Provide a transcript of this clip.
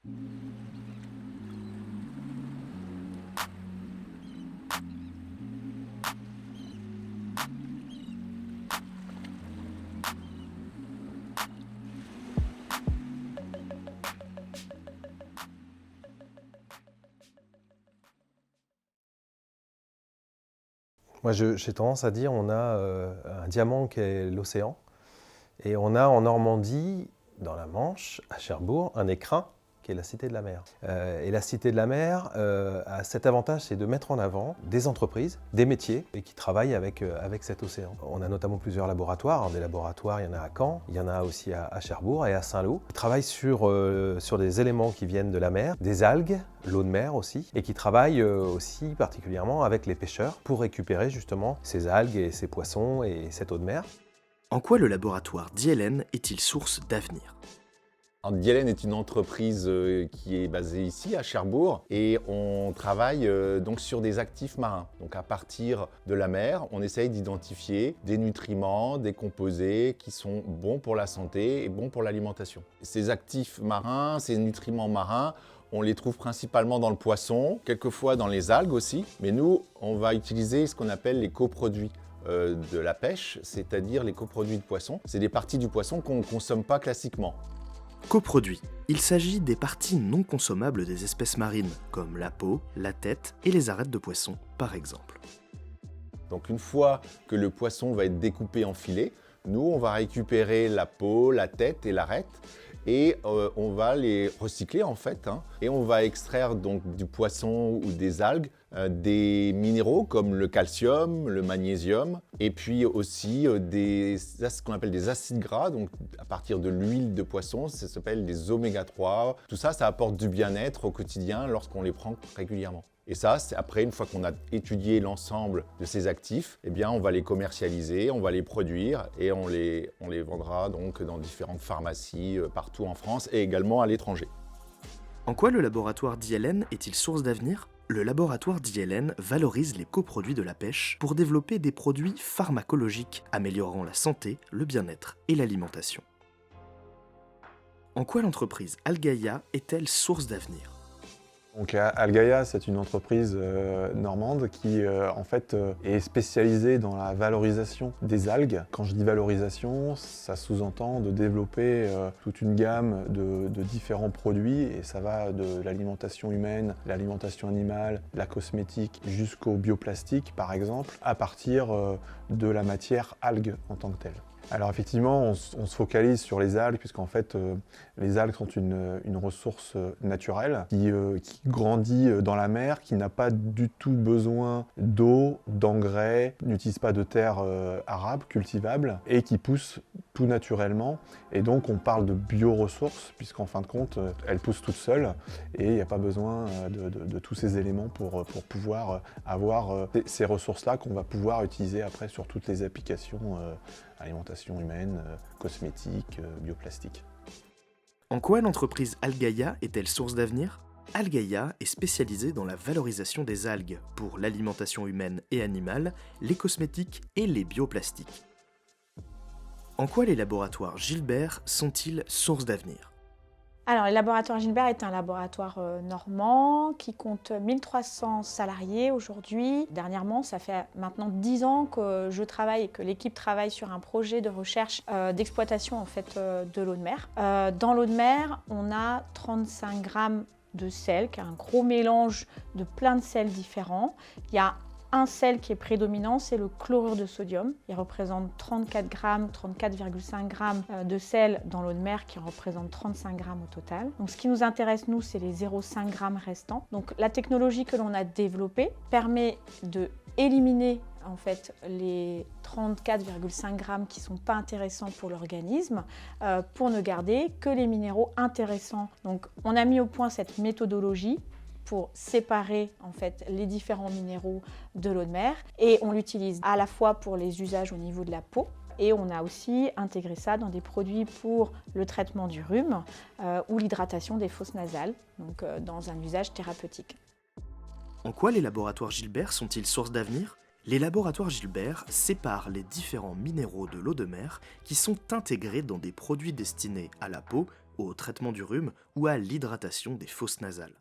Moi, j'ai tendance à dire on a un diamant qui est l'océan et on a en Normandie, dans la Manche, à Cherbourg, un écrin qui est la Cité de la Mer. Et la Cité de la Mer a cet avantage, c'est de mettre en avant des entreprises, des métiers et qui travaillent avec cet océan. On a notamment plusieurs laboratoires. Alors, des laboratoires, il y en a à Caen, il y en a aussi à Cherbourg et à Saint-Lô. Ils travaillent sur des éléments qui viennent de la mer, des algues, l'eau de mer aussi, et qui travaillent aussi particulièrement avec les pêcheurs pour récupérer justement ces algues et ces poissons et cette eau de mer. En quoi le laboratoire d'ILN est-il source d'avenir ? Alors, DLN est une entreprise qui est basée ici à Cherbourg et on travaille donc sur des actifs marins. Donc à partir de la mer, on essaye d'identifier des nutriments, des composés qui sont bons pour la santé et bons pour l'alimentation. Ces actifs marins, ces nutriments marins, on les trouve principalement dans le poisson, quelquefois dans les algues aussi, mais nous, on va utiliser ce qu'on appelle les coproduits de la pêche, c'est-à-dire les coproduits de poisson. C'est des parties du poisson qu'on ne consomme pas classiquement. Coproduits. Il s'agit des parties non consommables des espèces marines, comme la peau, la tête et les arêtes de poisson, par exemple. Donc une fois que le poisson va être découpé en filets, nous, on va récupérer la peau, la tête et l'arête et on va les recycler en fait. Et on va extraire donc du poisson ou des algues des minéraux comme le calcium, le magnésium et puis aussi ce qu'on appelle des acides gras, donc à partir de l'huile de poisson, ça s'appelle des oméga 3. Tout ça, ça apporte du bien-être au quotidien lorsqu'on les prend régulièrement. Et ça, c'est après, une fois qu'on a étudié l'ensemble de ces actifs, eh bien, on va les commercialiser, on va les produire et on les vendra donc dans différentes pharmacies partout en France et également à l'étranger. En quoi le laboratoire d'ILN est-il source d'avenir ? Le laboratoire d'ILN valorise les coproduits de la pêche pour développer des produits pharmacologiques améliorant la santé, le bien-être et l'alimentation. En quoi l'entreprise Algaia est-elle source d'avenir ? Donc Algaia, c'est une entreprise normande qui est spécialisée dans la valorisation des algues. Quand je dis valorisation, ça sous-entend de développer toute une gamme de différents produits et ça va de l'alimentation humaine, l'alimentation animale, la cosmétique jusqu'au bioplastique par exemple, à partir de la matière algue en tant que telle. Alors effectivement, on se focalise sur les algues, puisqu'en fait, les algues sont une ressource naturelle qui grandit dans la mer, qui n'a pas du tout besoin d'eau, d'engrais, n'utilise pas de terre arable, cultivable, et qui pousse tout naturellement. Et donc on parle de bioressources, puisqu'en fin de compte, elles poussent toutes seules, et il n'y a pas besoin de tous ces éléments pour pouvoir avoir ces ressources-là qu'on va pouvoir utiliser après sur toutes les applications alimentation humaine, cosmétique, bioplastique. En quoi l'entreprise Algaia est-elle source d'avenir ? Algaia est spécialisée dans la valorisation des algues pour l'alimentation humaine et animale, les cosmétiques et les bioplastiques. En quoi les laboratoires Gilbert sont-ils source d'avenir ? Alors, le laboratoire Gilbert est un laboratoire normand qui compte 1300 salariés aujourd'hui. Dernièrement, ça fait maintenant 10 ans que je travaille et que l'équipe travaille sur un projet de recherche d'exploitation en fait, de l'eau de mer. Dans l'eau de mer, on a 35 grammes de sel, qui est un gros mélange de plein de sels différents. Il y a un sel qui est prédominant, c'est le chlorure de sodium. Il représente 34 grammes, 34,5 grammes de sel dans l'eau de mer qui représente 35 grammes au total. Donc ce qui nous intéresse, nous, c'est les 0,5 grammes restants. Donc la technologie que l'on a développée permet de éliminer en fait les 34,5 grammes qui ne sont pas intéressants pour l'organisme pour ne garder que les minéraux intéressants. Donc on a mis au point cette méthodologie pour séparer en fait les différents minéraux de l'eau de mer et on l'utilise à la fois pour les usages au niveau de la peau et on a aussi intégré ça dans des produits pour le traitement du rhume ou l'hydratation des fosses nasales, donc dans un usage thérapeutique. En quoi les laboratoires Gilbert sont-ils source d'avenir ? Les laboratoires Gilbert séparent les différents minéraux de l'eau de mer qui sont intégrés dans des produits destinés à la peau au traitement du rhume ou à l'hydratation des fosses nasales.